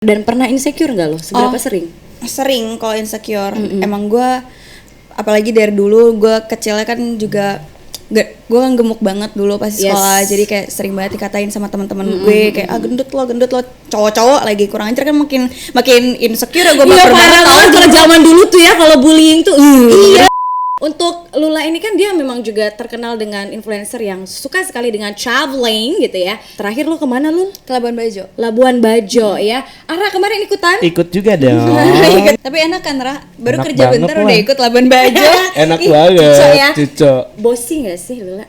Dan pernah insecure nggak lo? Seberapa sering? Sering kalau insecure. Emang gue, apalagi dari dulu gue kecilnya kan juga gue kan gemuk banget dulu pas sekolah, jadi kayak sering banget dikatain sama teman-teman gue kayak gendut lo, cowok-cowok lagi kurang ajar kan, makin insecure gue baper banget. Kalau zaman dulu tuh ya kalau bullying tuh iya. Untuk Lula ini kan dia memang juga terkenal dengan influencer yang suka sekali dengan traveling gitu ya. Terakhir lo kemana lu? Ke Labuan Bajo. Labuan Bajo ya. Ara kemarin ikutan? Ikut juga dong. Tapi enak kan, Ra? Baru Enak kerja banget bentar lah. udah ikut Labuan Bajo. Enak banget, Cuco ya. Cuco. Bosi gak sih Lula?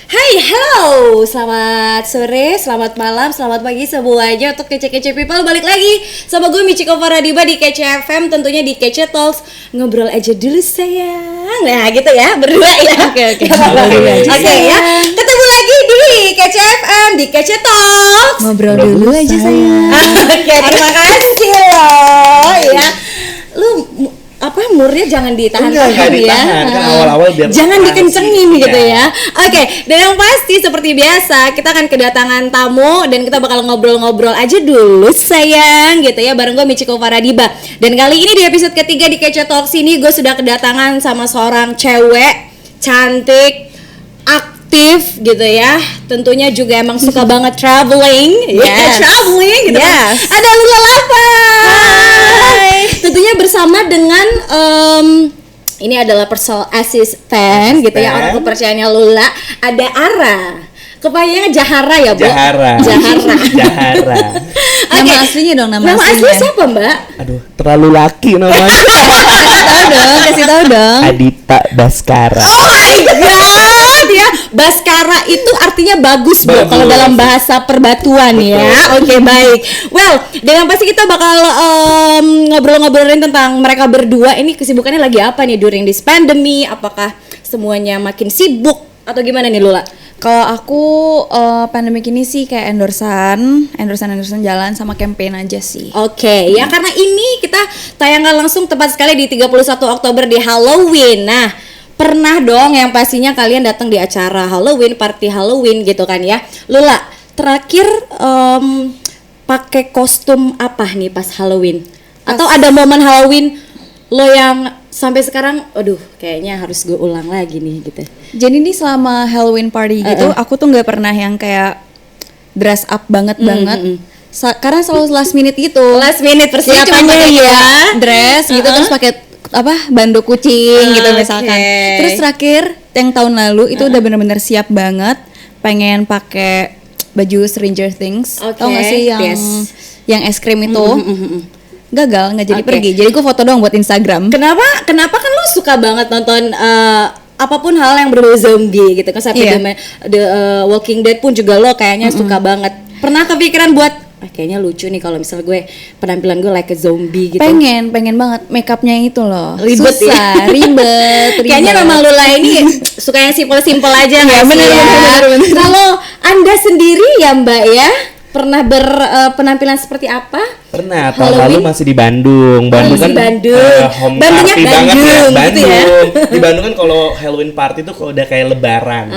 Hai, hello, selamat sore, selamat malam, selamat pagi semuanya untuk kece-kece people. Balik lagi sama gue Michiko Faradiba di Kece FM, tentunya di Kece Talks. Ngobrol aja dulu sayang. Nah gitu ya, berdua ya. Oke ya, ketemu lagi di Kece FM, di Kece Talks. Ngobrol dulu aja sayang. Oke, terima kasih loh ya. Lu murnya jangan ditahan-tahan ya. Kan awal-awal biar jangan dikencengin ya. gitu ya. Oke, dan yang pasti seperti biasa kita akan kedatangan tamu dan kita bakal ngobrol-ngobrol aja dulu sayang gitu ya, bareng gue Michiko Faradiba. Dan kali ini di episode ketiga di Kece Talks ini gue sudah kedatangan sama seorang cewek cantik, aktif gitu ya. Tentunya juga emang suka banget traveling. Yes. Traveling gitu. Yes. Ada Lula Lapa. Hai. Tentunya bersama dengan ini adalah personal assistant gitu ya, orang kepercayaannya Lula. Ada Ara. Kepanjangannya Jahara ya, Bu? Jahara. Nama aslinya dong, nama asli aslinya. siapa, Mbak? Aduh, terlalu laki namanya. Kasih tahu dong. Adita Baskara. Oh my god ya, Baskara itu artinya bagus, Bu, kalau dalam bahasa perbatuan. Betul. Ya. Oke, baik. Well, dengan pasti kita bakal ngobrol-ngobrolin tentang mereka berdua. Ini kesibukannya lagi apa nih during this pandemi? Apakah semuanya makin sibuk atau gimana nih Lula? Kalau aku pandemik ini sih kayak endorsan jalan sama campaign aja sih. Oke, ya karena ini kita tayangkan langsung tepat sekali di 31 Oktober di Halloween. Nah, pernah dong yang pastinya kalian datang di acara Halloween, party Halloween gitu kan ya. Lula, terakhir pakai kostum apa nih pas Halloween? Atau ada momen Halloween lo yang sampai sekarang, aduh kayaknya harus gue ulang lagi nih gitu. Jadi nih selama Halloween party gitu, aku tuh nggak pernah yang kayak dress up banget. Karena selalu last minute gitu. Last minute persiapannya ya. Dress gitu terus pakai bando kucing gitu misalkan. Terus terakhir yang tahun lalu itu udah bener-bener siap banget, pengen pakai baju Stranger Things. Tau gak sih yang es krim itu? Gagal, nggak jadi pergi. Jadi gue foto doang buat Instagram. Kenapa kan lo suka banget nonton apapun hal yang berbau zombie gitu kan, sampai The Walking Dead pun juga lo kayaknya suka banget. Pernah kepikiran buat kayaknya lucu nih kalau misal gue penampilan gue like a zombie gitu. Pengen banget, makeupnya itu loh ribet. Kayaknya memang Lula ini suka yang simple aja. Ya, bener. Kalau Anda sendiri ya Mbak ya, pernah berpenampilan seperti apa? Pernah, tahun lalu masih di Bandung. Bandung kan home Bandungnya party banget ya. gitu ya. Di Bandung kan kalau Halloween party tuh kalau udah kayak lebaran.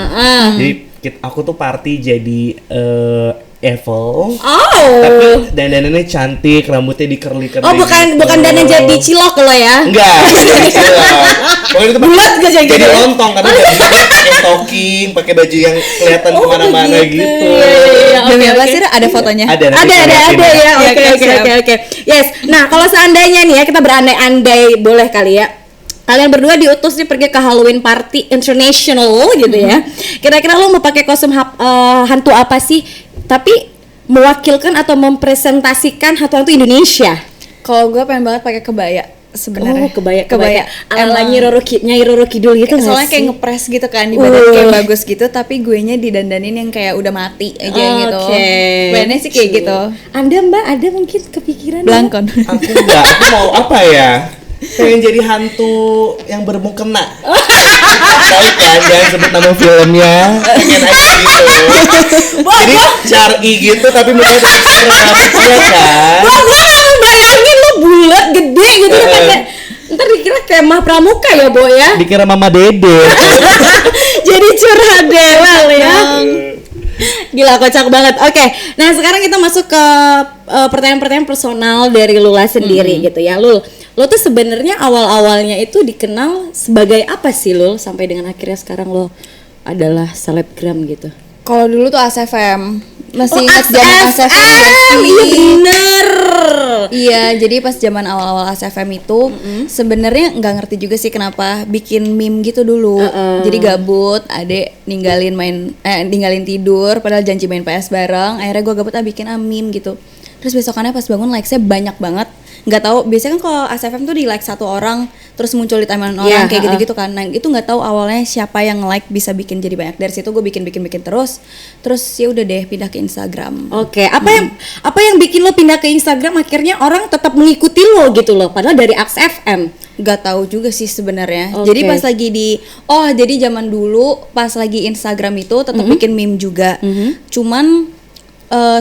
Jadi aku tuh party jadi Evil. Tapi dandanannya cantik, rambutnya di curly-curly. Oh, bukan dandan jadi cilok lo ya? Enggak, jadi cilok. Pokoknya itu bulat gak jadi lontong karena pakai stocking, pakai baju yang kelihatan kemana-mana gitu. Demi apa sih? Ada fotonya? Ada ya. Oke. Yes. Nah, kalau seandainya nih ya kita berandai-andai, boleh kali ya. Kalian berdua diutus nih pergi ke Halloween party international gitu ya. Kira-kira lo mau pakai kostum hantu apa sih? Tapi mewakilkan atau mempresentasikan hantu Indonesia. Kalau gue pengen banget pakai kebaya sebenarnya. Kebaya. Ala Nyai Roro Kidul gitu. Soalnya kayak ngepres gitu kan di badan kayak bagus gitu, tapi guenya didandanin yang kayak udah mati aja gitu. Badannya sih kayak gitu. Anda Mbak, ada mungkin kepikiran? Blankon. Aku enggak, aku mau apa ya? Pengen jadi hantu yang bermukena. Tahu kan, jangan sebut nama filmnya. Pengen aja gitu. Jadi syar'i gitu tapi mukanya serem, iya kan? Gue bayangin lo bulat gede gitu ya, ntar dikira kemah pramuka ya, Bo ya. Dikira Mama Dede. Jadi curhat deh, Wel ya. Gila, kocak banget. Oke, nah sekarang kita masuk ke pertanyaan-pertanyaan personal dari Lula sendiri gitu ya. Lul tuh sebenarnya awal-awalnya itu dikenal sebagai apa sih, Lul, sampai dengan akhirnya sekarang lo adalah selebgram gitu? Kalau dulu tuh ASFM. Masih Oh, ingat zaman ASFM gak sih? iya bener. Iya, jadi pas zaman awal-awal ASFM itu sebenarnya nggak ngerti juga sih kenapa bikin meme gitu dulu. Jadi gabut, adek ninggalin tidur padahal janji main PS bareng. Akhirnya gue gabut bikin meme gitu. Terus besokannya pas bangun likes-nya banyak banget. Nggak tahu, biasanya kan kalau ASFM tuh di like satu orang terus muncul di timeline orang kayak gitu-gitu kan. Nah, itu nggak tahu awalnya siapa yang like bisa bikin jadi banyak. Dari situ gue bikin terus ya udah deh pindah ke Instagram. Oke, apa yang bikin lo pindah ke Instagram akhirnya orang tetap mengikuti lo gitu loh, padahal dari ASFM? Gak tahu juga sih sebenarnya. Oke. Jadi pas lagi jadi zaman dulu pas lagi Instagram itu tetap bikin meme juga. Cuman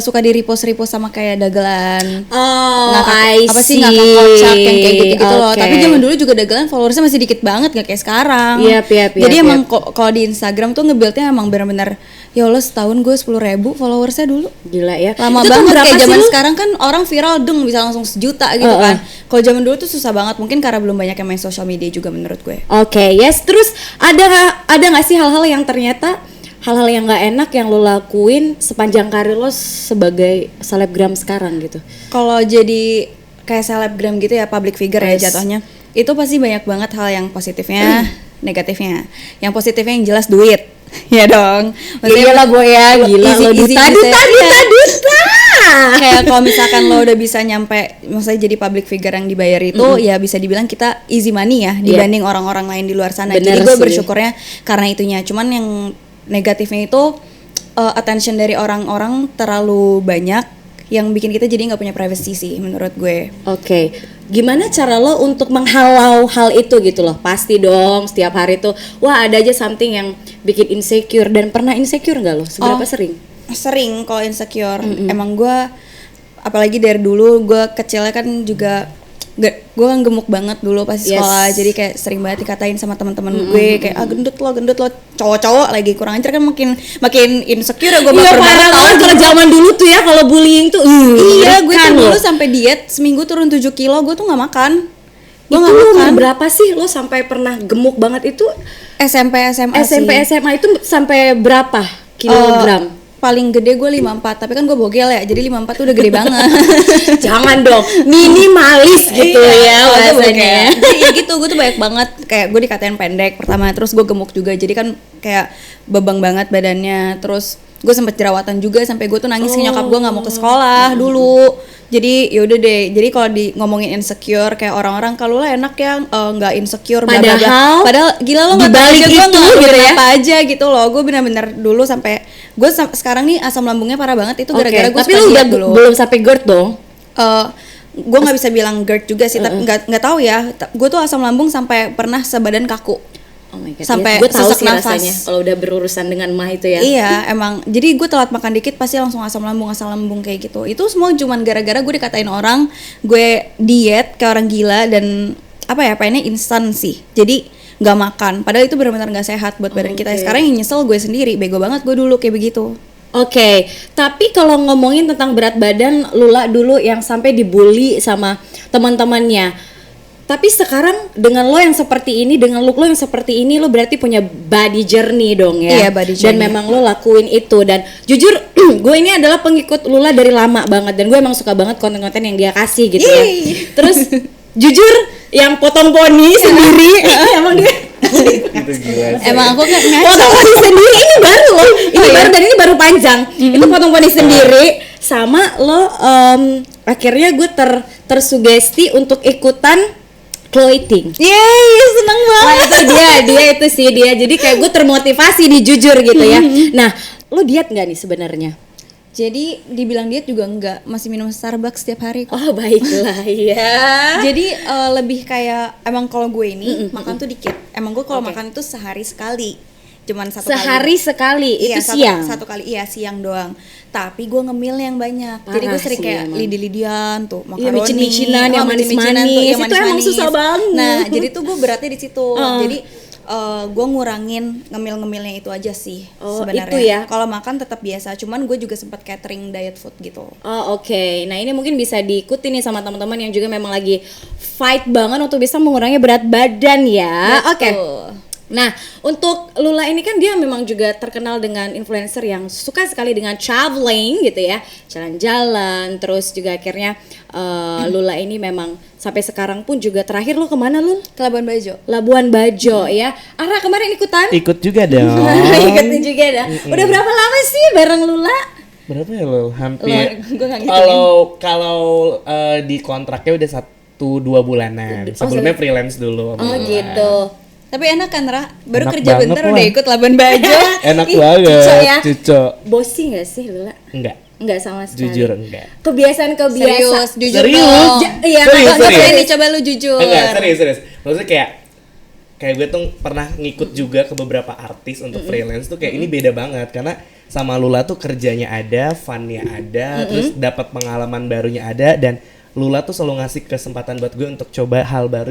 suka di repost sama kayak dagelan. Apa sih ngakak kocak yang kayak gitu loh. Tapi zaman dulu juga dagelan followersnya masih dikit banget, gak kayak sekarang. Jadi emang kalau di Instagram tuh nge-buildnya emang bener-bener ya Allah, setahun gue 10.000 followersnya dulu. Gila ya. Lama itu banget kayak zaman sih sekarang kan orang viral bisa langsung 1 juta gitu kan. Kalau zaman dulu tuh susah banget, mungkin karena belum banyak yang main social media juga menurut gue. Oke, yes. Terus ada nggak sih hal-hal yang ternyata hal-hal yang nggak enak yang lo lakuin sepanjang karir lo sebagai selebgram sekarang gitu? Kalau jadi kayak selebgram gitu ya, public figure ya jatuhnya, itu pasti banyak banget hal yang positifnya, negatifnya. Yang positifnya yang jelas duit, ya dong. Iya lah, Bo ya, gila lo duta. Kayak kalau misalkan lo udah bisa nyampe, maksudnya jadi public figure yang dibayar itu, ya bisa dibilang kita easy money ya dibanding orang-orang lain di luar sana. Bener jadi gue sih. bersyukurnya karena itunya. Cuman yang negatifnya itu attention dari orang-orang terlalu banyak yang bikin kita jadi nggak punya privacy sih menurut gue. Oke, gimana cara lo untuk menghalau hal itu gitu loh? Pasti dong setiap hari tuh, wah ada aja something yang bikin insecure. Dan pernah insecure nggak lo? Seberapa sering? Sering kalau insecure. Emang gue apalagi dari dulu gue kecilnya kan juga gue kan gemuk banget dulu pas sekolah. Jadi kayak sering banget dikatain sama teman-teman gue kayak gendut lo cowok-cowok lagi kurang ajar kan, makin insecure ya gue. Iya parah banget kalau zaman dulu tuh ya, kalau bullying tuh iya gue tuh dulu sampai diet seminggu turun 7 kilo, gue tuh nggak makan. Gue nggak makan. Berapa sih lo sampai pernah gemuk banget itu? SMP SMA itu sampai berapa kilogram? Paling gede gue 54, tapi kan gue bogel ya, jadi 54 tuh udah gede banget. Jangan dong, minimalis gitu ya bahasanya. Jadi ya gitu, gue tuh banyak banget kayak gue dikatain pendek pertama, terus gue gemuk juga, jadi kan kayak bebang banget badannya. Terus gue sempet jerawatan juga sampai gue tuh nangis ke nyokap gue nggak mau ke sekolah dulu. Jadi yaudah deh, jadi kalau di ngomongin insecure kayak orang-orang kalau lah enak ya nggak insecure, padahal gila lo nggak tahu aja gue ngelakuin gitu apa aja gitu loh. Gue benar-benar dulu sampai gue sekarang nih asam lambungnya parah banget itu gara-gara gue. Tapi lu udah belum sampai GERD dong? Gue nggak bisa bilang GERD juga sih, tapi nggak tahu ya. Gue tuh asam lambung sampai pernah sebadan kaku. Oh my God, sampai gue tahu sesak sih nafas rasanya kalau udah berurusan dengan mah itu ya. Iya emang, jadi gue telat makan dikit pasti langsung asam lambung kayak gitu. Itu semua cuman gara-gara gue dikatain orang gue diet kayak orang gila dan pengennya instan sih, jadi nggak makan, padahal itu benar-benar nggak sehat buat badan kita. Sekarang yang nyesel gue sendiri, bego banget gue dulu kayak begitu. Oke, tapi kalau ngomongin tentang berat badan, Lula dulu yang sampai dibully sama teman-temannya. Tapi sekarang dengan lo yang seperti ini, dengan look lo yang seperti ini, lo berarti punya body journey dong ya. Iya, body journey. Dan memang lo lakuin itu. Dan jujur, gue ini adalah pengikut Lula dari lama banget. Dan gue emang suka banget konten-konten yang dia kasih gitu ya. Terus jujur, yang potong poni sendiri, emang dia emang aku kan potong poni sendiri ini baru loh. Ini baru dan ini baru panjang. Itu potong poni sendiri sama lo akhirnya gue tersugesti untuk ikutan clothing. Yeay, seneng banget. Wah, itu dia. Jadi kayak gue termotivasi nih jujur gitu ya. Nah, lo diet nggak nih sebenarnya? Jadi dibilang diet juga enggak, masih minum Starbucks setiap hari. Oh baiklah ya. Jadi lebih kayak emang kalau gue ini makan tuh dikit. Emang gue kalau makan itu sehari sekali. cuman satu Sehari kali. sekali Iya, itu siang. satu kali, iya siang doang. Tapi gue ngemil yang banyak. Jadi gue Parah sering sih kayak emang. lidi-lidian tuh, Iya, makaroni, micin-micinan yang micin-micinan tuh, manis-manis. yang Itu emang manis-manis. susah banget. Nah, jadi tuh gue beratnya di situ. Oh. Jadi gue ngurangin ngemil-ngemilnya itu aja sih Oh, sebenarnya. itu ya? Kalau makan tetap biasa, cuman gue juga sempat catering diet food gitu. Oh oke. Nah ini mungkin bisa diikuti nih sama teman-teman yang juga memang lagi fight banget untuk bisa mengurangi berat badan ya. Oke. Betul. Nah, untuk Lula ini kan dia memang juga terkenal dengan influencer yang suka sekali dengan traveling gitu ya, jalan-jalan, terus juga akhirnya Lula ini memang sampai sekarang pun juga terakhir lo kemana Lul? Ke Labuan Bajo. Labuan Bajo ya. Ara kemarin ikutan? Ikut juga dong. Ikutin juga dah. Udah berapa lama sih bareng Lula? Berapa ya lo? Hampir. Gue nggak ngitungin. Kalau di kontraknya udah 1-2 bulanan. Sebelumnya freelance dulu. Oh gitu. Tapi enak kan Ra? Baru Enak kerja banget bentar lah. udah ikut Labuan Bajo. Enak Ih, banget, Cuco ya. Cuco. Bosi gak sih Lula? Enggak, Enggak sama sekali. jujur enggak. Kebiasaan-kebiasaan. Serius, jujur Serius? dong. Iya, Serius, Nggak serius. berani, coba lu jujur. Enggak, serius. Maksudnya kayak gue tuh pernah ngikut juga ke beberapa artis untuk freelance tuh kayak ini beda banget karena sama Lula tuh kerjanya ada, funnya ada, terus dapat pengalaman barunya ada dan Lula tuh selalu ngasih kesempatan buat gue untuk coba hal baru.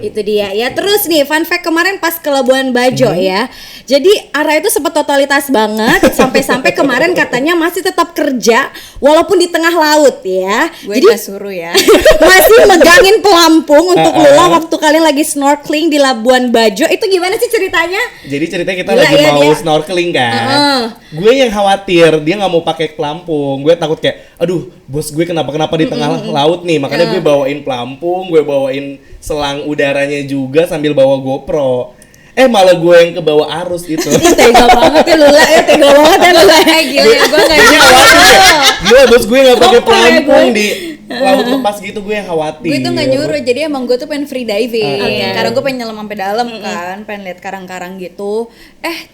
Itu dia ya. Terus nih fun fact kemarin pas ke Labuan Bajo ya. Jadi Ara itu sempat totalitas banget sampai-sampai kemarin katanya masih tetap kerja walaupun di tengah laut ya. Gue Jadi nggak suruh ya. masih megangin pelampung untuk Lula waktu kalian lagi snorkeling di Labuan Bajo. Itu gimana sih ceritanya? Jadi ceritanya kita Gila lagi ya mau dia. snorkeling kan. Heeh. Gue yang khawatir dia nggak mau pakai pelampung. Gue takut kayak, aduh bos gue kenapa di tengah laut nih. Makanya gue bawain pelampung, gue bawain selang udaranya juga sambil bawa GoPro. Malah gue yang ke bawah arus gitu. Ih, tega banget ya Lula ya, tega banget ya Lula. Gila ya, gue nggak Dia khawatir kayak, gila bos gue nggak pakai Kompor ya pelampung gue. di laut lepas gitu, gue yang khawatir. Gue tuh nggak nyuruh, jadi emang gue tuh pengen free diving. Oke. Karena gue pengen nyelam sampai dalam kan, pengen lihat karang-karang gitu.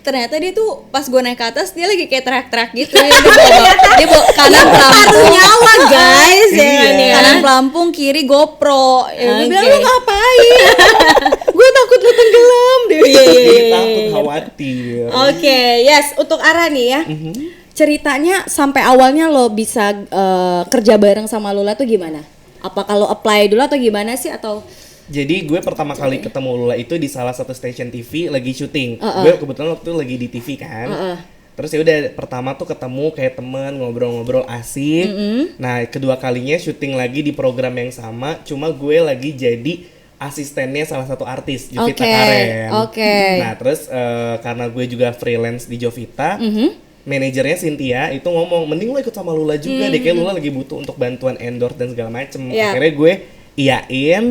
Ternyata dia tuh pas gue naik ke atas dia lagi kayak teriak-teriak gitu. Dia bawa kanan Paruh pelampung, nyawa guys ya Iya. kan ya. kanan pelampung, kiri GoPro. Gue bilang Oke. lu ngapain? Gue takut lu tenggelam deh. Jadi takut khawatir. Oke, yes. Untuk Ara nih ya, ceritanya sampai awalnya lo bisa kerja bareng sama Lula tuh gimana? Apa kalau apply dulu atau gimana sih atau? Jadi gue pertama kali ketemu Lula itu di salah satu stasiun TV lagi syuting. Gue kebetulan waktu itu lagi di TV kan. Terus ya udah pertama tuh ketemu kayak temen ngobrol-ngobrol asik. Nah kedua kalinya syuting lagi di program yang sama. Cuma gue lagi jadi asistennya salah satu artis Jovita Oke, Karen. oke. Nah terus karena gue juga freelance di Jovita. Manajernya Cynthia itu ngomong mending lo ikut sama Lula juga deh, kayak Lula lagi butuh untuk bantuan endorse dan segala macem. Iya. Akhirnya gue iyain,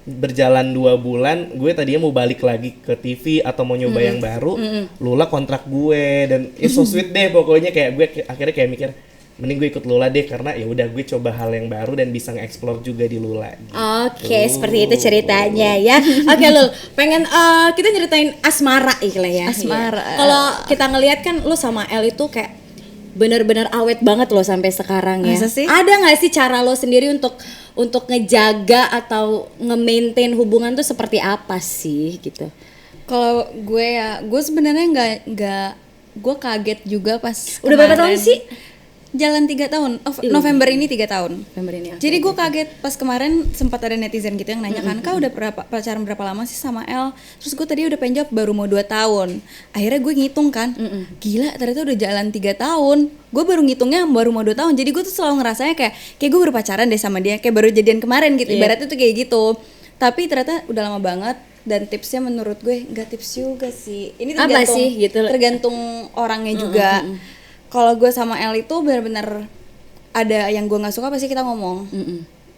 berjalan 2 bulan, gue tadinya mau balik lagi ke TV atau mau nyoba yang baru. Lula kontrak gue dan so sweet deh pokoknya, kayak gue akhirnya kayak mikir mending gue ikut Lula deh karena ya udah gue coba hal yang baru dan bisa nge-explore juga di Lula. Oke, seperti itu ceritanya ya. Oke Lul, pengen kita nyeritain asmara lah ya. Asmara. Iya. Kalau kita ngelihat kan lu sama El itu kayak bener-bener awet banget lo sampai sekarang ya. Masa sih? Ada nggak sih cara lo sendiri untuk ngejaga atau nge-maintain hubungan tuh seperti apa sih gitu? Kalau gue ya, gue sebenarnya nggak, gue kaget juga pas. Udah berapa kemarin. tahun sih? Jalan 3 tahun. November ini 3 tahun. November ini. Oke. Jadi gue kaget pas kemarin sempat ada netizen gitu yang nanya kan, kau udah pacaran berapa lama sih sama El? Terus gue tadi udah pengen jawab baru mau 2 tahun. Akhirnya gue ngitung kan, gila ternyata udah jalan 3 tahun. Gue baru ngitungnya baru mau 2 tahun. Jadi gue tuh selalu ngerasanya kayak gue baru pacaran deh sama dia, kayak baru jadian kemarin gitu. Ibaratnya tuh kayak gitu. Tapi ternyata udah lama banget. Dan tipsnya menurut gue nggak tips juga sih. Ini Apa tergantung, sih gitu? tergantung orangnya juga. Kalau gue sama El itu benar-benar ada yang gue nggak suka pasti kita ngomong.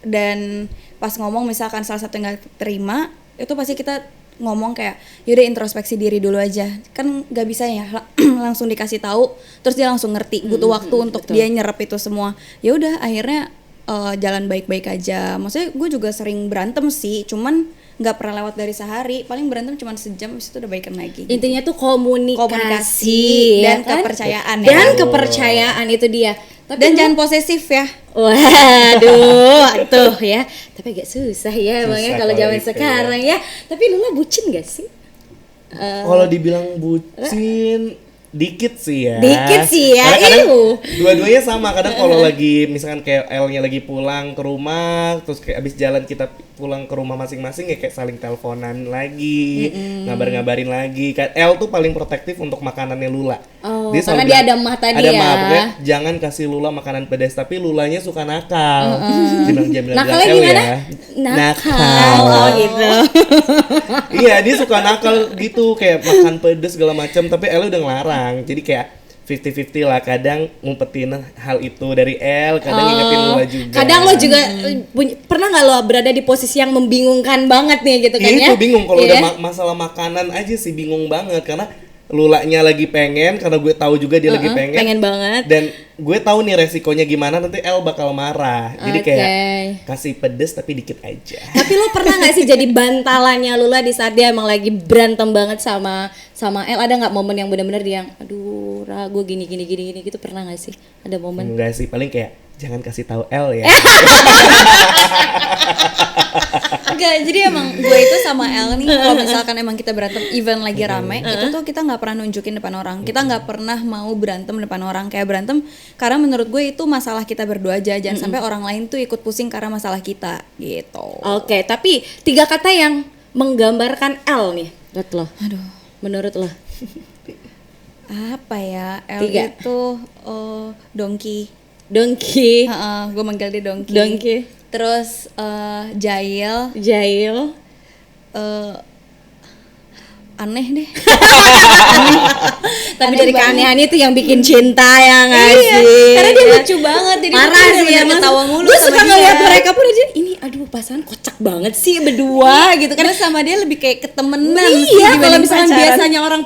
Dan pas ngomong misalkan salah satu yang nggak terima, itu pasti kita ngomong kayak yaudah introspeksi diri dulu aja. Kan nggak bisa ya langsung dikasih tahu terus dia langsung ngerti. Butuh waktu untuk dia nyerap itu semua. Ya udah akhirnya jalan baik-baik aja. Maksudnya gue juga sering berantem sih, cuman nggak pernah lewat dari sehari, paling berantem cuma sejam, habis itu udah baikan lagi. Intinya tuh komunikasi, Komunikasi dan kan? kepercayaan ya. Dan kepercayaan itu dia. Tapi Dan lu- jangan posesif ya. Waduh, tuh ya. Tapi agak susah ya emang ya Susah kalau kalau zaman itu ya. sekarang ya. Tapi Lula bucin gak sih? Kalau dibilang bucin dikit sih ya. Dikit sih ya, Kadang-kadang dua-duanya sama. Kadang kalau lagi misalkan kayak L-nya lagi pulang ke rumah, terus kayak abis jalan kita pulang ke rumah masing-masing ya kayak saling teleponan lagi, ngabar-ngabarin lagi. Kan L tuh paling protektif untuk makanannya Lula. Oh, Dia karena selalu dia bilang, ada mah tadi ada ya. mah, pokoknya jangan kasih Lula makanan pedas, tapi Lulanya suka nakal. Dia bilang Nakalnya L gimana? ya. Nakal. Oh gitu. Iya, dia suka nakal gitu kayak makan pedes segala macam, tapi L udah ngelarang. Jadi kayak 50-50 lah, kadang ngumpetin hal itu dari L, kadang ngingetin Lula juga. Kadang lo juga pernah nggak lo berada di posisi yang membingungkan banget nih gitu kan ya? Itu bingung kalau Iya. udah masalah makanan aja sih bingung banget karena Lulanya lagi pengen, karena gue tahu juga dia lagi pengen. Pengen banget. Dan gue tahu nih resikonya gimana, nanti L bakal marah. Jadi kayak Oke. kasih pedes tapi dikit aja. Tapi lo pernah nggak sih jadi bantalannya Lula di saat dia emang lagi berantem banget sama L? Ada nggak momen yang benar-benar dia yang aduh Ra, gue gini gitu, pernah nggak sih? Ada momen? Enggak sih, paling kayak jangan kasih tahu L ya. Enggak, jadi emang gue itu sama El nih kalau misalkan emang kita berantem event lagi rame, itu tuh kita nggak pernah nunjukin depan orang. Kita nggak pernah mau berantem depan orang, kayak berantem karena menurut gue itu masalah kita berdua aja, jangan sampai orang lain tuh ikut pusing karena masalah kita gitu. Oke, tapi 3 kata yang menggambarkan L nih, menurut lo? Aduh, Menurut lo? apa ya? El 3. itu Donkey. Donkey, Gue manggil dia Donkey. Donkey, Terus Jail, Jail, aneh deh. tapi Aneh dari banget. keanehan itu yang bikin cinta ya nggak sih? Karena dia lucu banget, jadi Marah gue sih bener-bener emang. ketawa mulu Gue sama suka dia. ngeliat mereka pun aja, ini aduh pasangan kocak banget sih berdua gitu kan. Gue sama dia lebih kayak ketemenan Iya, sih kalau dibanding misalnya pacaran. biasanya orang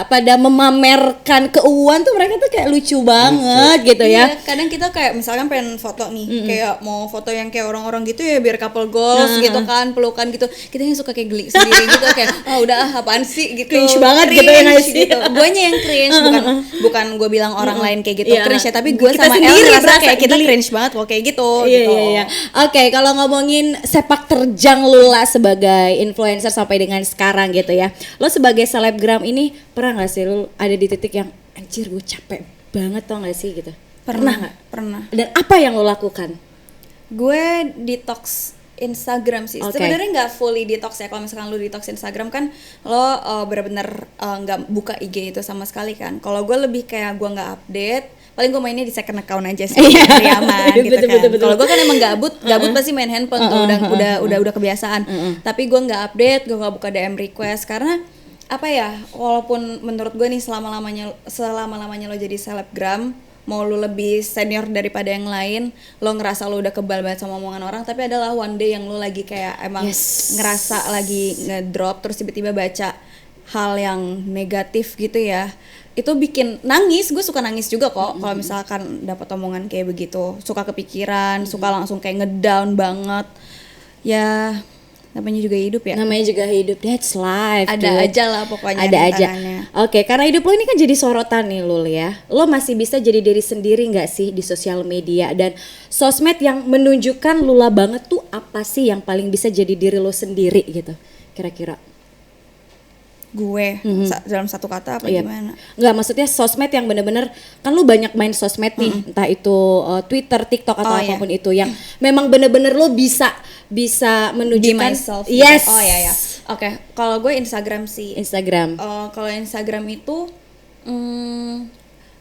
pada memamerkan keuuan tuh mereka tuh kayak lucu banget gitu ya. Iya, kadang kita kayak misalkan pengen foto nih, kayak mau foto yang kayak orang-orang gitu ya biar couple goals gitu kan, pelukan gitu. Kita yang suka kayak geli sendiri gitu kayak, oh udah apaan sih gitu. Cringe banget gitu ya nggak sih? Gitu. Guanya yang cringe, bukan gue bilang orang lain kayak gitu Iya. cringe ya, tapi gue Kita sama El sendiri ngerasa berasa kayak kita geli. cringe banget kok kayak gitu. Iya, gitu. iya. Oke, kalau ngomongin sepak terjang Lula sebagai influencer sampai dengan sekarang gitu ya. Lo sebagai selebgram ini pernah nggak sih lo ada di titik yang anjir gue capek banget tau nggak sih gitu? Pernah nggak? Pernah. Dan apa yang lo lakukan? Gue detox Instagram sih. Oke. Sebenarnya nggak fully detox ya. Kalau misalkan lu detox Instagram kan lo bener-bener nggak buka IG itu sama sekali kan. Kalau gue lebih kayak gue nggak update. Paling gue mainnya di second account aja sih. Lebih aman gitu Betul, kan. betul. Kalau gue kan emang gabut pasti main handphone tuh udah kebiasaan. Tapi gue nggak update, gue nggak buka DM request karena apa ya? Walaupun menurut gue nih selama-lamanya lo jadi selebgram, mau lu lebih senior daripada yang lain, lo ngerasa lo udah kebal banget sama omongan orang, tapi adalah one day yang lo lagi kayak emang ngerasa lagi ngedrop terus tiba-tiba baca hal yang negatif gitu ya, itu bikin nangis. Gue suka nangis juga kok kalau misalkan dapat omongan kayak begitu, suka kepikiran, suka langsung kayak ngedown banget ya. Namanya juga hidup ya, Namanya juga hidup, that's life. ada dude. aja lah pokoknya Ada aja. rintangannya. Oke, karena hidup lo ini kan jadi sorotan nih Lul ya. Lo masih bisa jadi diri sendiri nggak sih di sosial media dan sosmed yang menunjukkan Lula banget tuh apa sih yang paling bisa jadi diri lo sendiri gitu? Kira-kira? Gue dalam satu kata apa Iya. gimana? Nggak, maksudnya sosmed yang bener-bener kan lu banyak main sosmed nih, entah itu Twitter, TikTok atau Oh, iya. apapun itu yang memang bener-bener lu bisa Be menunjukkan myself gitu. yes. Oh ya. Oke, kalau gue Instagram sih. Instagram. Kalau Instagram itu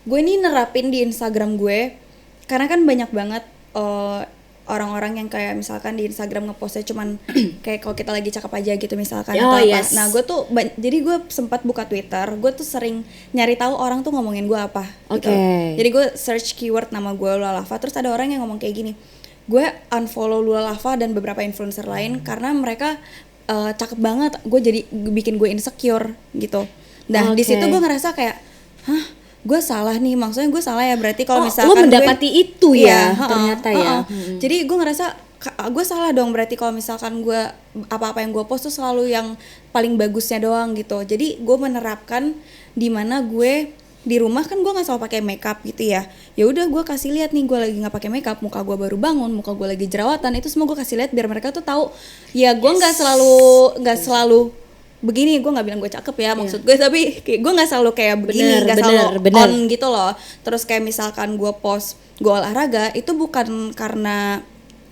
gue ini nerapin di Instagram gue karena kan banyak banget orang-orang yang kayak misalkan di Instagram ngepostnya cuman kayak kalau kita lagi cakep aja gitu misalkan Oh, atau apa. yes. Nah gue tuh jadi gue sempat buka Twitter, gue tuh sering nyari tahu orang tuh ngomongin gue apa gitu. Oke. Jadi gue search keyword nama gue Lula Lava, terus ada orang yang ngomong kayak gini, gue unfollow Lula Lava dan beberapa influencer lain karena mereka cakep banget, gue jadi bikin gue insecure gitu. Nah di Oke. situ gue ngerasa kayak, hah, gue salah nih, maksudnya gue salah ya berarti kalau Oh, misalkan lo mendapati itu ya, Iya, ternyata ya. Jadi gue ngerasa gue salah dong berarti kalau misalkan gue apa-apa yang gue post tuh selalu yang paling bagusnya doang gitu. Jadi gue menerapkan di mana gue di rumah kan gue nggak selalu pakai makeup gitu ya. Ya udah gue kasih lihat nih gue lagi nggak pakai makeup, muka gue baru bangun, muka gue lagi jerawatan, itu semua gue kasih lihat biar mereka tuh tahu ya gue nggak selalu begini, gue nggak bilang gue cakep ya maksud gue, tapi kayak gue nggak selalu kayak begini, nggak selalu bener. on gitu loh. Terus kayak misalkan gue post gue olahraga itu bukan karena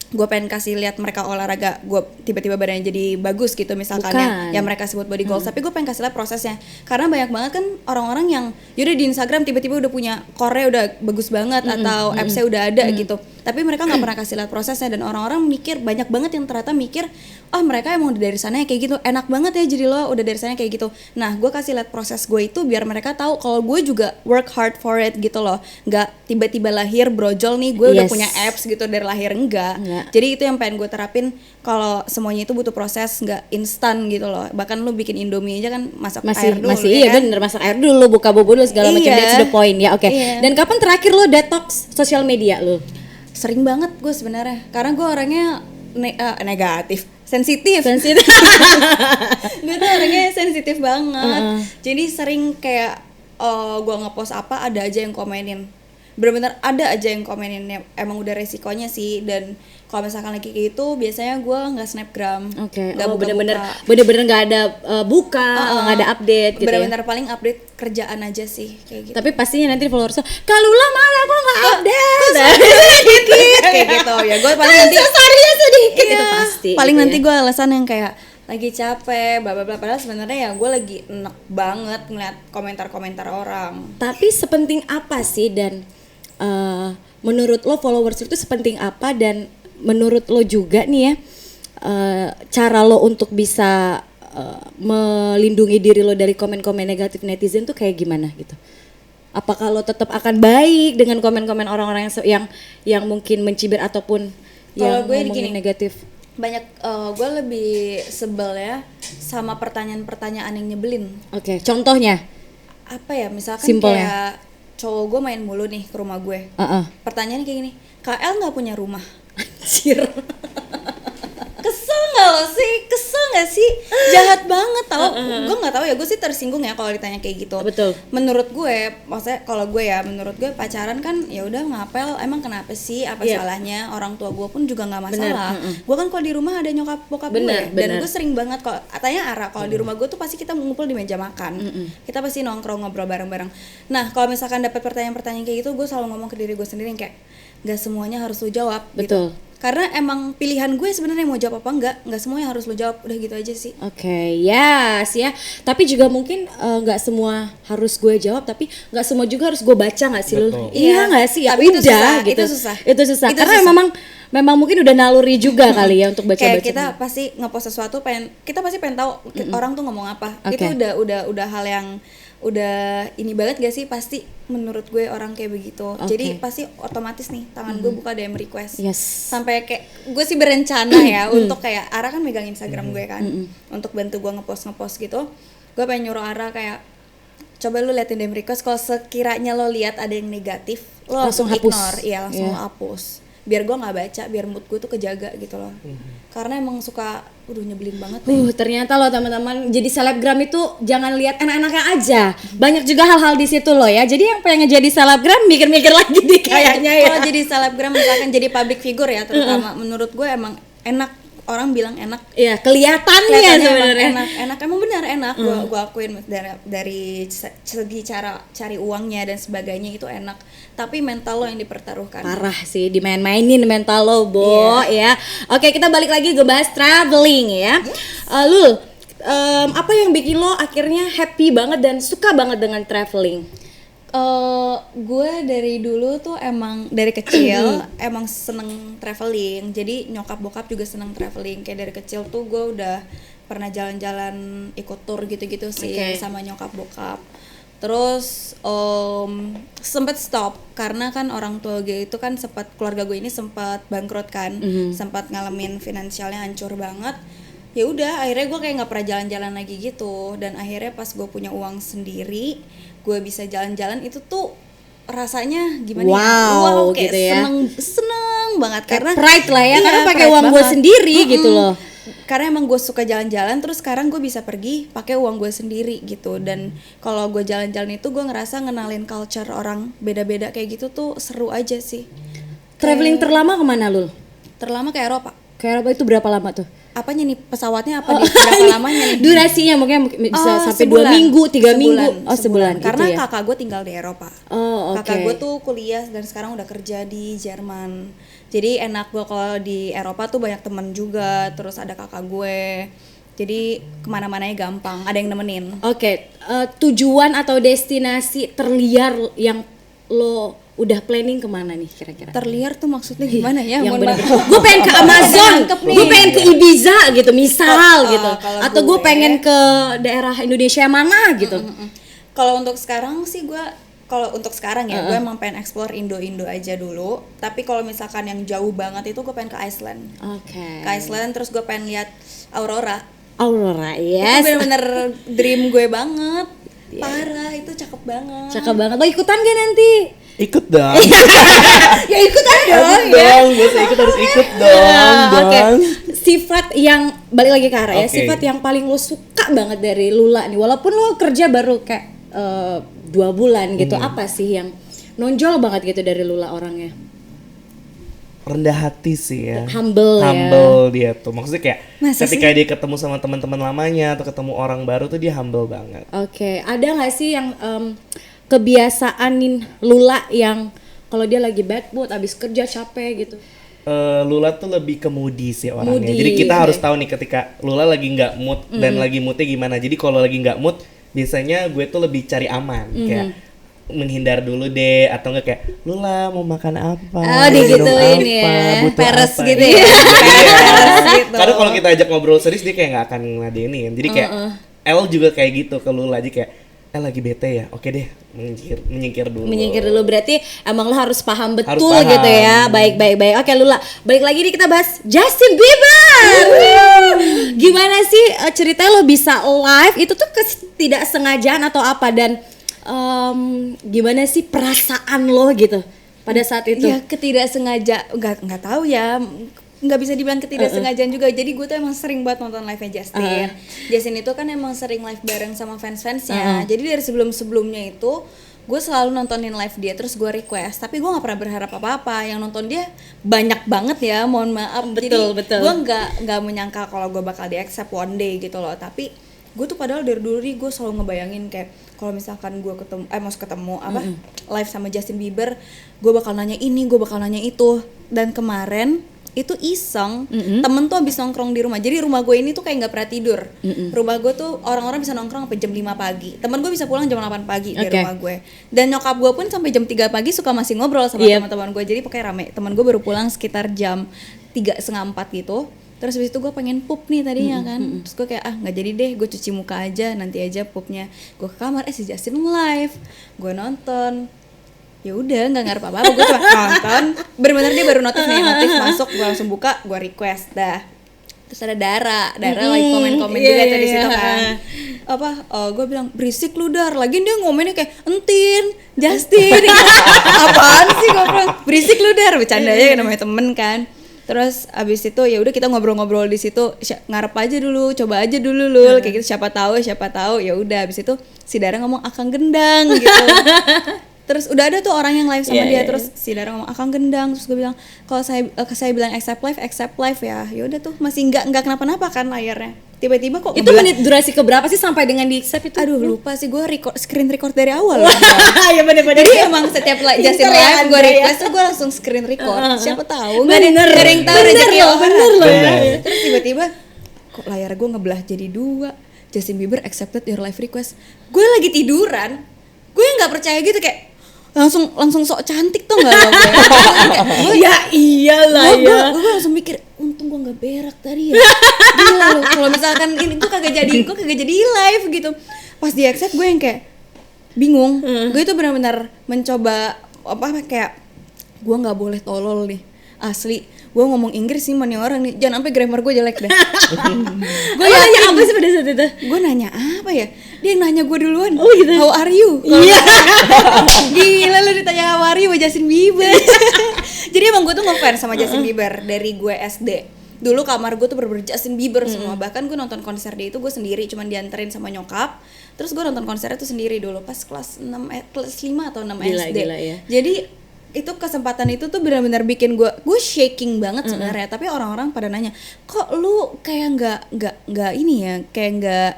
gue pengen kasih lihat mereka olahraga gue tiba-tiba badannya jadi bagus gitu misalkan yang mereka sebut body goals, tapi gue pengen kasih lihat prosesnya, karena banyak banget kan orang-orang yang yaudah di Instagram tiba-tiba udah punya core udah bagus banget atau absnya udah ada gitu, tapi mereka nggak pernah kasih lihat prosesnya, dan orang-orang mikir, banyak banget yang ternyata mikir oh mereka emang udah dari sana ya kayak gitu, enak banget ya jadi lo udah dari sana kayak gitu. Nah gue kasih lihat proses gue itu biar mereka tahu kalau gue juga work hard for it gitu loh, nggak tiba-tiba lahir brojol nih gue udah punya abs gitu dari lahir, enggak. Jadi itu yang pengen gue terapin, kalau semuanya itu butuh proses, nggak instan gitu loh. Bahkan lu bikin Indomie aja kan masak air dulu iya kan? Bener, masak air dulu, buka bubur dulu segala macam, that's the point ya. Oke. Dan kapan terakhir lo detox sosial media lo? Sering banget gue sebenarnya, karena gue orangnya negatif, sensitif. Gue tuh orangnya sensitif banget. Jadi sering kayak gue ngepost apa ada aja yang komenin. Bener-bener ada aja yang komenin, emang udah resikonya sih. Dan kalau misalkan lagi kayak gitu biasanya gue nggak snapgram. Nggak bener-bener nggak ada buka, nggak ada update gitu. Bener-bener paling update kerjaan aja sih kayak gitu. Tapi pastinya nanti followersnya Kalula mana kok nggak update sedikit kayak gitu ya. Gue paling nanti sedikit itu pasti. Paling gitu nanti gue alasan yang kayak lagi capek, bla bla bla, padahal sebenarnya ya gue lagi enak banget ngeliat komentar-komentar orang. Tapi sepenting apa sih, dan menurut lo followers itu sepenting apa, dan menurut lo juga nih ya cara lo untuk bisa melindungi diri lo dari komen-komen negatif netizen tuh kayak gimana gitu? Apakah lo tetap akan baik dengan komen-komen orang-orang yang mungkin mencibir ataupun yang ngomongin negatif? Banyak gue lebih sebel ya sama pertanyaan-pertanyaan yang nyebelin. Oke, contohnya apa ya, misalkan simpelnya, kayak cowok gue main mulu nih ke rumah gue. Pertanyaannya kayak gini, KL nggak punya rumah? Anjir. Kesel nggak lo sih? Kesel nggak sih? Jahat banget tau. Gue nggak tahu ya, gue sih tersinggung ya kalau ditanya kayak gitu. Betul. Menurut gue, maksudnya kalau gue ya, menurut gue pacaran kan ya udah ngapel, emang kenapa sih? Apa salahnya? Orang tua gue pun juga nggak masalah. Gue kan kalau di rumah ada nyokap bokap gue, dan gue sering banget kalau katanya Ara, kalau di rumah gue tuh pasti kita ngumpul di meja makan. Kita pasti nongkrong ngobrol bareng-bareng. Nah kalau misalkan dapat pertanyaan-pertanyaan kayak gitu, gue selalu ngomong ke diri gue sendiri yang kayak nggak semuanya harus lu jawab. Betul. Gitu. Karena emang pilihan gue sebenarnya mau jawab apa enggak semuanya harus lo jawab, udah gitu aja sih. Oke, yes ya. Tapi juga mungkin nggak semua harus gue jawab, tapi nggak semua juga harus gue baca nggak sih lo? Iya nggak sih? Ya tapi udah itu susah, gitu. Itu susah. Karena memang mungkin udah naluri juga kali ya untuk baca-baca. Kayak kita pasti ngepost sesuatu, kita pasti pengen tahu orang tuh ngomong apa. Itu udah hal yang udah ini banget gak sih, pasti menurut gue orang kayak begitu. Jadi pasti otomatis nih tangan gue buka DM request. Sampai kayak gue sih berencana ya untuk kayak Ara kan megang Instagram gue kan, untuk bantu gue ngepost gitu. Gue pengen nyuruh Ara kayak coba lu liatin DM request, kalau sekiranya lo lihat ada yang negatif lo langsung ignore, langsung lo hapus. Biar gue nggak baca, biar mood gue tuh kejaga gitu loh. Karena emang suka nyebelin banget. Ternyata loh teman-teman, jadi selebgram itu jangan lihat enak-enaknya aja. Banyak juga hal-hal di situ loh ya. Jadi yang pengen jadi selebgram mikir-mikir lagi deh kayaknya ya. Kalau jadi selebgram misalkan jadi public figure ya terutama, menurut gue emang enak. Orang bilang enak. Iya, kelihatannya sebenarnya enak. Emang benar enak. Gue akuin dari segi cara cari uangnya dan sebagainya itu enak. Tapi mental lo yang dipertaruhkan. Parah sih, dimain-mainin mental lo, Bo, ya. Oke, kita balik lagi ke bahas traveling ya. Lul, apa yang bikin lo akhirnya happy banget dan suka banget dengan traveling? Gue dari dulu tuh emang dari kecil emang seneng traveling. Jadi nyokap bokap juga seneng traveling. Kayak dari kecil tuh gue udah pernah jalan-jalan ikut tour gitu-gitu sih sama nyokap bokap. Terus sempet stop karena kan orang tua gue itu kan keluarga gue ini sempat bangkrut kan, sempat ngalamin finansialnya hancur banget. Ya udah akhirnya gue kayak nggak pernah jalan-jalan lagi gitu. Dan akhirnya pas gue punya uang sendiri, gue bisa jalan-jalan, itu tuh rasanya gimana wow kayak gitu ya. seneng banget kayak karena pride lah ya, karena pakai uang gue sendiri gitu loh. Karena emang gue suka jalan-jalan, terus sekarang gue bisa pergi pakai uang gue sendiri gitu. Dan kalau gue jalan-jalan itu gue ngerasa ngenalin culture orang beda-beda kayak gitu tuh seru aja sih. Traveling terlama kemana Lul? Terlama ke Eropa. Ke Eropa itu berapa lama tuh? apanya nih pesawatnya apa di berapa lamanya nih? Durasinya mungkin bisa sampai 2 sebulan. minggu, 3 minggu. Sebulan. Sebulan. Karena gitu ya? kakak gue tinggal di Eropa. Oh, oke. Kakak gue tuh kuliah dan sekarang udah kerja di Jerman. Jadi enak gue kalau di Eropa tuh banyak temen juga. Terus ada kakak gue. Jadi kemana-mananya gampang. Ada yang nemenin. Oke, tujuan atau destinasi terliar yang lo udah planning kemana nih kira-kira? Terliar tuh maksudnya gimana ya? Yang Mohon bener-bener, maaf. gue pengen ke Amazon, Nangkep nih. gue pengen ke Ibiza gitu, misal gitu, kalau atau gue gue- pengen ke daerah Indonesia yang mana gitu. Kalau untuk sekarang sih gue gue emang pengen explore Indo aja dulu. Tapi kalau misalkan yang jauh banget itu gue pengen ke Iceland. Oke. Ke Iceland terus gue pengen lihat aurora. Aurora, Itu yes. bener-bener dream gue banget. Parah, itu cakep banget. Cakep banget. Lo ikutan gak nanti? Ikut dong. Ya ikutan Ikut dong, gue ikut harus ikut dong. Oke. Dong. Sifat yang balik lagi ke Ara ya, Oke. sifat yang paling lo suka banget dari Lula nih, walaupun lo kerja baru kayak 2 bulan gitu, apa sih yang nonjol banget gitu dari Lula orangnya? Rendah hati sih ya. Humble ya. Humble dia tuh. Maksudnya kayak Masa ketika dia ketemu sama teman-teman lamanya atau ketemu orang baru tuh dia humble banget. Oke, ada nggak sih yang kebiasaanin Lula yang kalau dia lagi bad mood, abis kerja capek gitu? Lula tuh lebih ke moody sih orangnya. Moody, Jadi kita oke. harus tahu nih ketika Lula lagi nggak mood dan lagi moodnya gimana. Jadi kalau lagi nggak mood, biasanya gue tuh lebih cari aman, kayak menghindar dulu deh, atau enggak kayak Lula mau makan apa? Oh, minum digituin apa, ya. butuh Peres apa?" gitu Iya. ya. Peres Iya. gitu. Karena kalau kita ajak ngobrol serius dia kayak nggak akan ngeladenin. Jadi kayak El juga kayak gitu ke Lula aja kayak lagi bete ya, oke deh menyingkir dulu. Menyingkir dulu, berarti emang lo harus paham betul Harus paham. gitu ya. Baik. Oke Lula, balik lagi nih kita bahas Justin Bieber. Gimana sih ceritanya lo bisa live itu tuh ketidaksengajaan atau apa, dan gimana sih perasaan lo gitu pada saat itu? Ya ketidaksengaja, nggak tahu ya, nggak bisa dibilang ketidaksengajaan juga. Jadi gue tuh emang sering banget nonton live-nya Justin. Justin itu kan emang sering live bareng sama fans-fansnya. Jadi dari sebelumnya itu gue selalu nontonin live dia, terus gue request. Tapi gue nggak pernah berharap apa-apa. Yang nonton dia banyak banget ya, mohon maaf. Betul. Gue nggak menyangka kalau gue bakal di accept one day gitu loh. Tapi gue tuh padahal dari dulu gue selalu ngebayangin kayak kalau misalkan gue ketemu live sama Justin Bieber, gue bakal nanya ini, gue bakal nanya itu. Dan kemarin itu iseng, temen tuh habis nongkrong di rumah. Jadi rumah gue ini tuh kayak nggak pernah tidur. Rumah gue tuh orang-orang bisa nongkrong sampai jam 5 pagi. Temen gue bisa pulang jam 8 pagi dari Oke. rumah gue. Dan nyokap gue pun sampai jam 3 pagi suka masih ngobrol sama teman-teman gue. Jadi pokoknya rame. Temen gue baru pulang sekitar jam 3:30, 4 gitu. Terus habis itu gue pengen pup nih tadinya kan. Terus gue kayak nggak jadi deh, gue cuci muka aja, nanti aja pupnya. Gue ke kamar, si Justin live. Gue nonton. Ya udah nggak ngarep apa-apa, gue cuma nonton. Bener-bener dia baru notif masuk, gue langsung buka, gue request dah. Terus ada Dara lagi komen-komen juga tuh di situ kan. Gue bilang berisik lu Dar, lagi dia ngomennya kayak Entin, Justin. Apaan sih, gue bilang berisik lu Dar, bercanda aja namanya temen kan. Terus abis itu ya udah kita ngobrol-ngobrol di situ, ngarep aja dulu, coba aja dulu Lul, kayak gitu, siapa tahu ya udah. Abis itu si Dara ngomong akang gendang gitu. Terus udah ada tuh orang yang live sama dia, terus si Dara ngomong akang gendang, terus gue bilang kalau saya bilang accept live ya udah tuh masih nggak kenapa-napa kan layarnya. Tiba-tiba kok Itu menit durasi keberapa sih sampai dengan di accept itu? aduh lupa sih, gue screen record dari awal. Ya bener-bener. Jadi emang setiap Justin live gue request tuh gue langsung screen record. Siapa tahu nggak ada yang tahu rezeki orang. Bener loh ya. Terus tiba-tiba kok layar gue ngebelah jadi 2. Justin Bieber accepted your live request. Gue lagi tiduran, gue nggak percaya gitu, kayak langsung sok cantik tuh nggak lo gue. Ya iyalah ya. Gue langsung mikir, untung gue nggak berak tadi ya. Gila loh, kalau misalkan ini gue kagak jadi live gitu. Pas di accept gue yang kayak bingung. Gue itu benar-benar mencoba kayak gue nggak boleh tolol nih, asli. Gue ngomong Inggris sih nih orang nih, jangan sampai grammar gue jelek deh. Gue nanya apa sih pada saat itu? Gue nanya apa ya? Dia yang nanya gue duluan. Oh gitu. How are you? Iya. Gila lu ditanya how are you sama Justin Bieber. Jadi emang gue tuh ngefans sama Justin Bieber dari gue SD. Dulu kamar gue tuh bener-bener Justin Bieber semua. Bahkan gue nonton konser dia itu gue sendiri, cuman dianterin sama nyokap. Terus gue nonton konsernya tuh sendiri dulu pas kelas 5 atau 6 SD. Gila ya. Jadi itu kesempatan itu tuh benar-benar bikin gue shaking banget sebenarnya. Tapi orang-orang pada nanya, kok lu kayak nggak ini ya, kayak nggak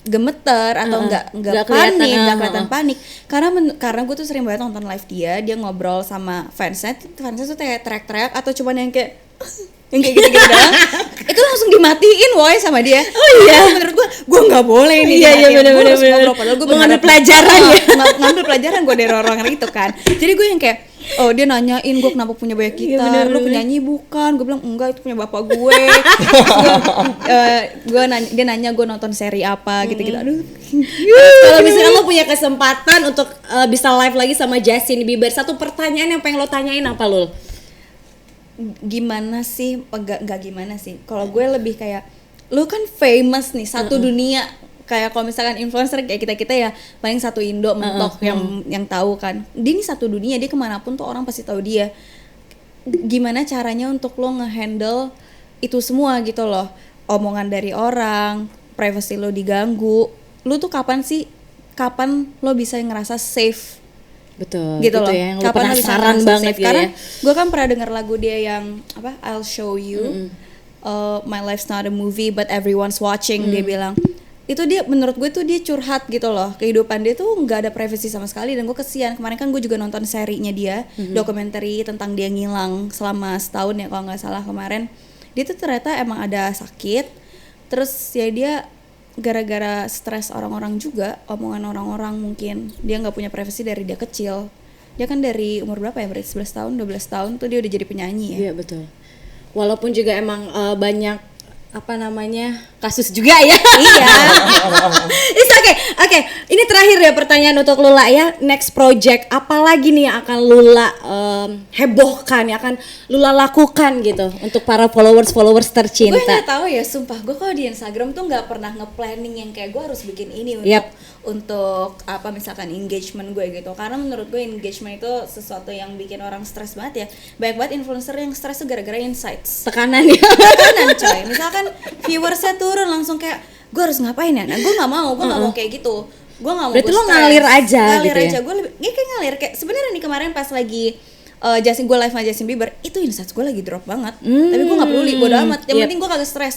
gemeter atau nggak panik, nggak kelihatan panik, karena gue tuh sering banget nonton live dia ngobrol sama fansnya tuh kayak teriak-teriak atau cuman yang kayak yang kayak gitu doang, itu langsung dimatiin woy sama dia. Oh iya, menurut gue nggak boleh nih. Iya bener. Padahal gue mengambil pelajaran ya, ngambil pelajaran gue dari orang-orang itu kan. Jadi gue yang kayak, oh dia nanyain gue kenapa punya banyak gitar, lu penyanyi bukan? Gue bilang enggak, itu punya bapak gue. Dia nanya gue nonton seri apa gitu-gitu. Aduh. Kalau misalnya lo punya kesempatan untuk bisa live lagi sama Justin Bieber, satu pertanyaan yang pengen lo tanyain apa lo? Gimana sih? Enggak gimana sih? Kalau gue lebih kayak, lu kan famous nih satu dunia. Kayak kalau misalkan influencer kayak kita ya paling satu Indo mentok yang tahu kan. Dia ini satu dunia, dia kemanapun tuh orang pasti tahu dia. Gimana caranya untuk lo ngehandle itu semua gitu loh, omongan dari orang, privacy lo diganggu. Lo tuh kapan lo bisa ngerasa safe? Betul gitu loh. Ya, yang lo Kapan penasaran banget gitu karena ya. gue kan pernah denger lagu dia yang apa, I'll show you, my life's not a movie but everyone's watching. Dia bilang itu, dia menurut gue tuh dia curhat gitu loh, kehidupan dia tuh nggak ada privacy sama sekali. Dan gue kesian, kemarin kan gue juga nonton serinya dia, dokumenter tentang dia ngilang selama setahun ya kalau nggak salah kemarin. Dia tuh ternyata emang ada sakit, terus ya dia gara-gara stres orang-orang juga, omongan orang-orang, mungkin dia nggak punya privasi dari dia kecil. Dia kan dari umur berapa ya, berarti 11 tahun, 12 tahun tuh dia udah jadi penyanyi ya. Iya betul. Walaupun juga emang banyak kasus juga ya. Iya. It's okay. Ini terakhir ya pertanyaan untuk Lula ya. Next project apa lagi nih yang akan Lula hebohkan, yang akan Lula lakukan gitu untuk para followers tercinta? Gue nggak tahu ya, sumpah. Gue kalau di Instagram tuh nggak pernah nge-planning yang kayak gue harus bikin ini untuk apa misalkan engagement gue gitu. Karena menurut gue engagement itu sesuatu yang bikin orang stres banget ya. Banyak banget influencer yang stres tuh gara-gara insights. Tekanan coy. Misalkan viewersnya turun langsung kayak, gue harus ngapain ya? Nah gue nggak mau kayak gitu. Gue nggak mau. Berarti lo ngalir aja gitu ya? Gue lebih kayak ngalir. Kayak sebenarnya nih kemarin pas lagi gue live sama Justin Bieber, itu insights gue lagi drop banget. Tapi gue nggak peduli, bodo amat. Yang penting gue kagak stres.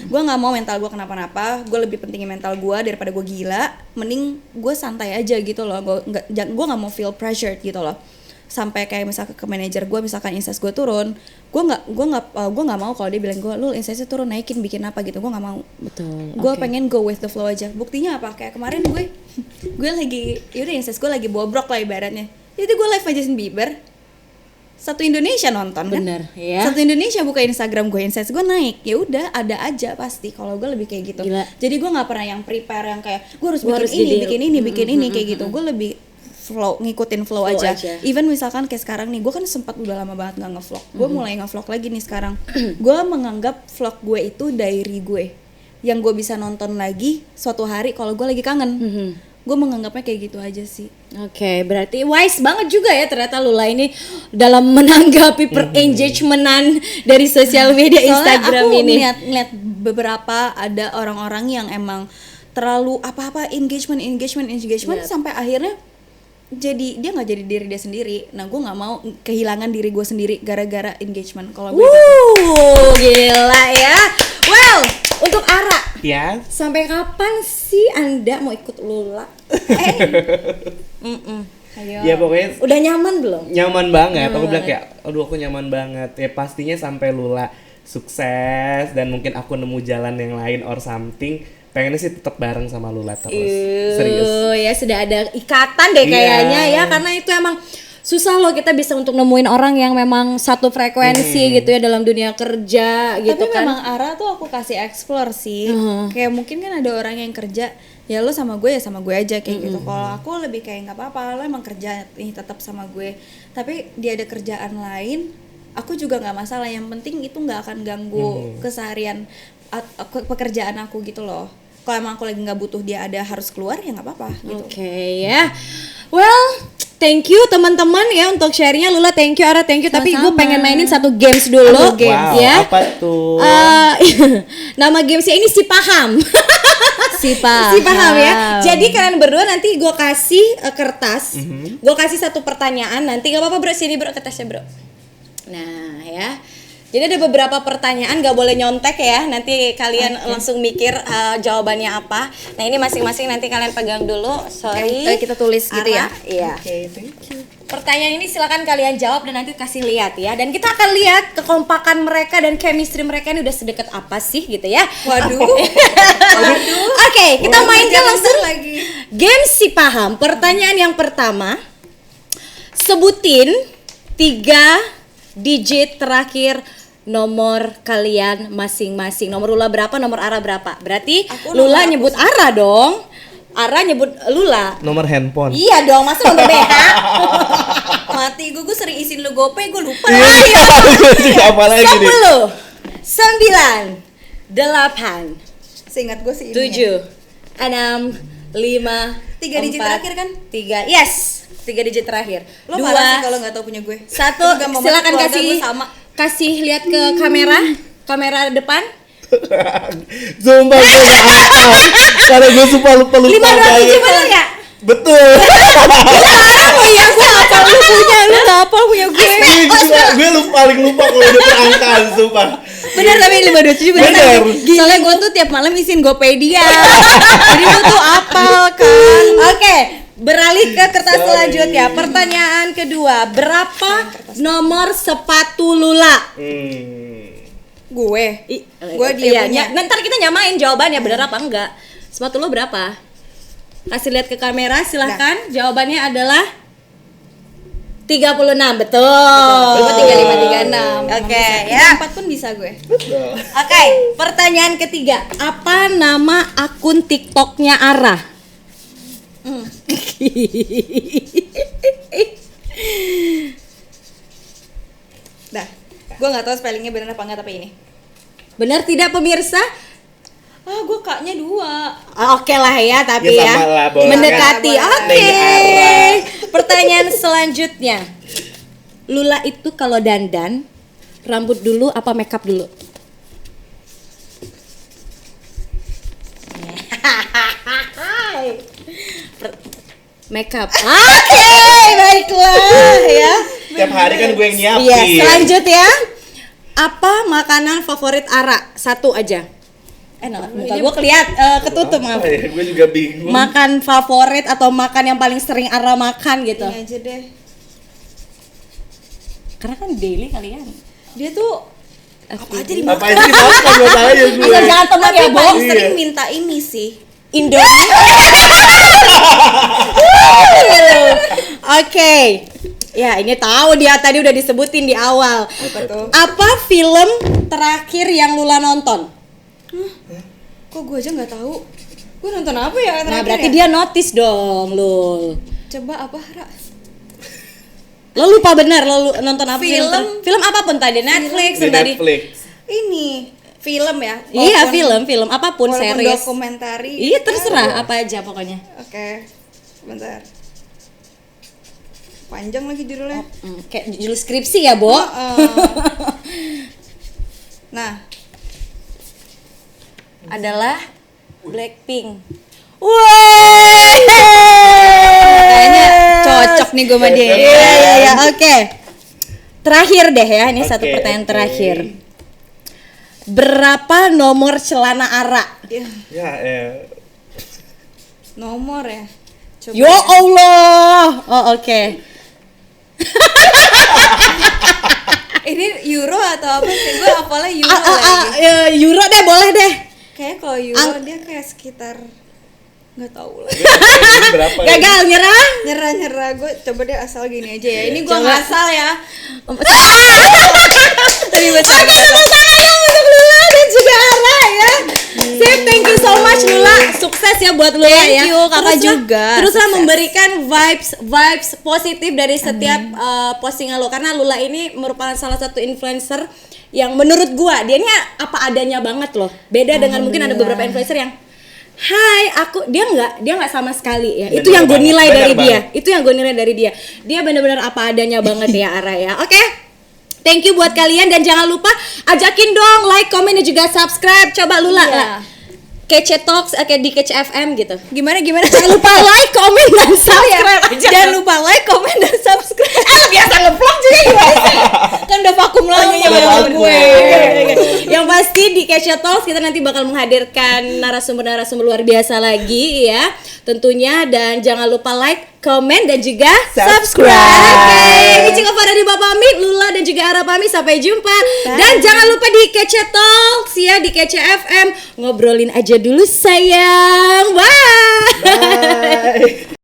Gue nggak mau mental gue kenapa-napa. Gue lebih pentingin mental gue daripada gue gila. Mending gue santai aja gitu loh. Gue nggak mau feel pressured gitu loh. Sampai kayak misalkan ke manajer gue, misalkan insights gue turun, gue nggak mau kalau dia bilang gue, lu insightsnya turun, naikin, bikin apa gitu. Gue nggak mau. Betul. Gue pengen go with the flow aja. Buktinya apa? Kayak kemarin gue lagi, yaudah insights gue lagi bobrok lah ibaratnya. Jadi gue live aja Justin Bieber, satu Indonesia nonton. Bener, kan? ya. Satu Indonesia buka Instagram gue, insights gue naik. Ya udah, ada aja pasti. Kalau gue lebih kayak gitu. Gila. Jadi gue nggak pernah yang prepare yang kayak gue harus bikin ini kayak gitu. Gue lebih ngikutin flow aja. Even misalkan kayak sekarang nih, gue kan sempat udah lama banget nggak ngevlog. Gue mulai ngevlog lagi nih sekarang. Gue menganggap vlog gue itu diary gue, yang gue bisa nonton lagi suatu hari kalau gue lagi kangen. Gue menganggapnya kayak gitu aja sih. Oke, berarti wise banget juga ya ternyata Lula ini dalam menanggapi per-engagementan dari sosial media Instagram ini. Soalnya aku ngeliat beberapa ada orang-orang yang emang terlalu apa-apa engagement sampai akhirnya jadi dia nggak jadi diri dia sendiri. Nah gue nggak mau kehilangan diri gue sendiri gara-gara engagement. Kalau gue gila ya. Well, untuk Ara, ya, sampai kapan sih Anda mau ikut Lula? Ayo. Ya pokoknya Udah nyaman belum? nyaman banget. Aku bilang kayak, aduh aku nyaman banget. Ya pastinya sampai Lula sukses dan mungkin aku nemu jalan yang lain or something. Pengennya sih tetap bareng sama Lula terus. Serius. Ya sudah ada ikatan deh kayaknya ya, karena itu emang susah loh kita bisa untuk nemuin orang yang memang satu frekuensi gitu ya dalam dunia kerja gitu. Tapi kan. memang Ara tuh aku kasih explore sih. Kayak mungkin kan ada orang yang kerja, ya lo sama gue ya sama gue aja kayak gitu. Kalau aku lebih kayak nggak apa-apa, lo emang kerja nih tetap sama gue. Tapi dia ada kerjaan lain, aku juga nggak masalah. Yang penting itu nggak akan ganggu keseharian pekerjaan aku gitu loh. Kalau emang aku lagi nggak butuh dia ada harus keluar ya nggak apa-apa gitu. Oke, ya. Well, thank you teman-teman ya untuk share-nya. Lula thank you, Ara thank you. Tapi gue Sama-sama. pengen mainin satu games dulu. Wow, Ya. apa tuh? Nama gamesnya ini si paham. Si paham. Si paham ya. Jadi kalian berdua nanti gue kasih kertas. Gue kasih satu pertanyaan nanti. Gak apa-apa bro, sini bro kertasnya bro. Nah ya. Jadi ada beberapa pertanyaan, gak boleh nyontek ya. Nanti kalian langsung mikir jawabannya apa. Nah ini masing-masing nanti kalian pegang dulu. Sorry. Kita tulis gitu ya. Iya. Oke, thank you. Pertanyaan ini silakan kalian jawab dan nanti kasih lihat ya. Dan kita akan lihat kekompakan mereka dan chemistry mereka ini udah sedekat apa sih gitu ya. Waduh. Oke, kita mainkan langsung lagi. game si paham. Pertanyaan yang pertama, sebutin 3 digit terakhir nomor kalian masing-masing. Nomor Lula berapa, nomor Ara berapa? Berarti Lula nyebut Ara dong. Ara nyebut Lula. Nomor handphone. Iya dong, masa nomor BH? Mati gue sering isin lu GoPay, gue lupa. Iya. Apa lagi nih? 10, 9, 8, Seingat gue sih ini. 7, 6, 5, 3 digit terakhir kan? 3, yes, 3 digit terakhir. Lo 2, marah sih kalau nggak tahu punya gue. 1, Juga mau silakan keluarga kasih gue sama. kasih lihat ke kamera depan. Sumpah gue gak hafal. Karena gue sumpah lupa 5, 2, 7 bener nggak? Betul. Oh iya, gue hafal lu punya, lu nggak hafal punya gue. Gue paling lupa kalau udah perangkaan, sumpah. Bener tapi 527 bener. Bener. Soalnya gue tuh tiap malam isin GoPay dia. Jadi gue tuh apal kan. Oke, beralih ke kertas selanjutnya. Pertanyaan kedua, berapa nomor sepatu Lula? Gue Iya, ntar kita nyamain jawabannya bener apa enggak. Sepatu lo berapa? Kasih lihat ke kamera, silahkan. Jawabannya adalah 36, betul. Gue 3536. Oke, ya. 4 pun bisa gue. Oke, pertanyaan ketiga. Apa nama akun TikToknya Ara? Dah. Gue nggak tahu spellingnya bener apa enggak tapi ini. Benar tidak pemirsa? Gue kaknya 2. Oke lah ya, tapi Ya, ya, sama lah, boleh. mendekati. Boleh. Oke. Neng Pertanyaan selanjutnya. Lula itu kalau dandan rambut dulu apa makeup dulu? Makeup. Oke, baiklah ya. Tiap hari kan gue yang nyiapin. Iya, selanjutnya. Apa makanan favorit Ara? Satu aja. Muka gue ketutup, maaf. Gue juga bingung. Makan favorit atau makan yang paling sering Ara makan gitu. Ini aja deh. Karena kan daily kalian. Dia tuh apa aja dimakan. Ngapain sih makan masalahnya gue? Asal jangan teman ya, Bo. Paling sering Iya. minta ini sih. Indomie. Oke. Ya, ini tahu dia tadi udah disebutin di awal. Apa tuh? Apa film terakhir yang Lula nonton? Kok gue aja nggak tahu. Gue nonton apa ya terakhir Nah, berarti ya? dia notice dong, Lul. Coba apa, Ra? Lo lupa bener, lo nonton apa? Film. Film apapun tadi, Netflix Di tadi. Netflix. Ini film ya? Iya, Walaupun- film apapun, walaupun series. dokumentari. Iya, terserah apa aja pokoknya. Oke. Bentar. Panjang lagi judulnya. Kayak judul skripsi ya, Bo. Nah, Adalah Blackpink. Wah. kayaknya cocok nih gue sama dia. Iya, oke. Terakhir deh ya, ini satu Oke, pertanyaan oke. terakhir. Berapa nomor celana Ara? Ya, Nomor ya. Coba. Ya Allah. Oh, oke. Ini euro atau apa sih? Gue hafalnya euro lagi. Euro deh, boleh deh. Kayak kalau euro dia kayak sekitar nggak tahu lah. berapa? Gagal, nyerah. Nyerah gue coba deh asal gini aja ya. Ini gue Coba. nggak asal ya. Oke, tepuk tangannya untuk Lula dan juga Ara ya. Sip, thank you so much Lula. Sukses ya buat Lula ya. Thank you, Kakak juga. Teruslah Sukses. memberikan vibes positif dari setiap postingan lo, karena Lula ini merupakan salah satu influencer yang menurut gua dia ini apa adanya banget loh. Beda dengan mungkin ada beberapa influencer yang Hai, dia nggak sama sekali ya. Bener Itu yang gue banget, nilai bener dari dia. banget. Itu yang gue nilai dari dia. Dia benar-benar apa adanya banget ya Ara ya. Oke. Thank you buat kalian dan jangan lupa ajakin dong like, comment dan juga subscribe. Coba Lula Iya. lah. Kece Talks kayak di Kece FM gitu. Gimana? Jangan lupa like, comment dan subscribe aja. Jangan lupa like, comment, dan subscribe. Biasa nge-vlog juga gimana sih? Kan udah vakum lama Udah sama vakum. gue. Yang pasti di Kece Talks kita nanti bakal menghadirkan narasumber-narasumber luar biasa lagi ya tentunya, dan jangan lupa like, komen dan juga subscribe. Oke, Michi Kofara di pamit, Lula dan juga Ara pamit, sampai jumpa. Dan jangan lupa di Kece Talks ya, di Kece FM ngobrolin aja dulu sayang. Bye. Bye.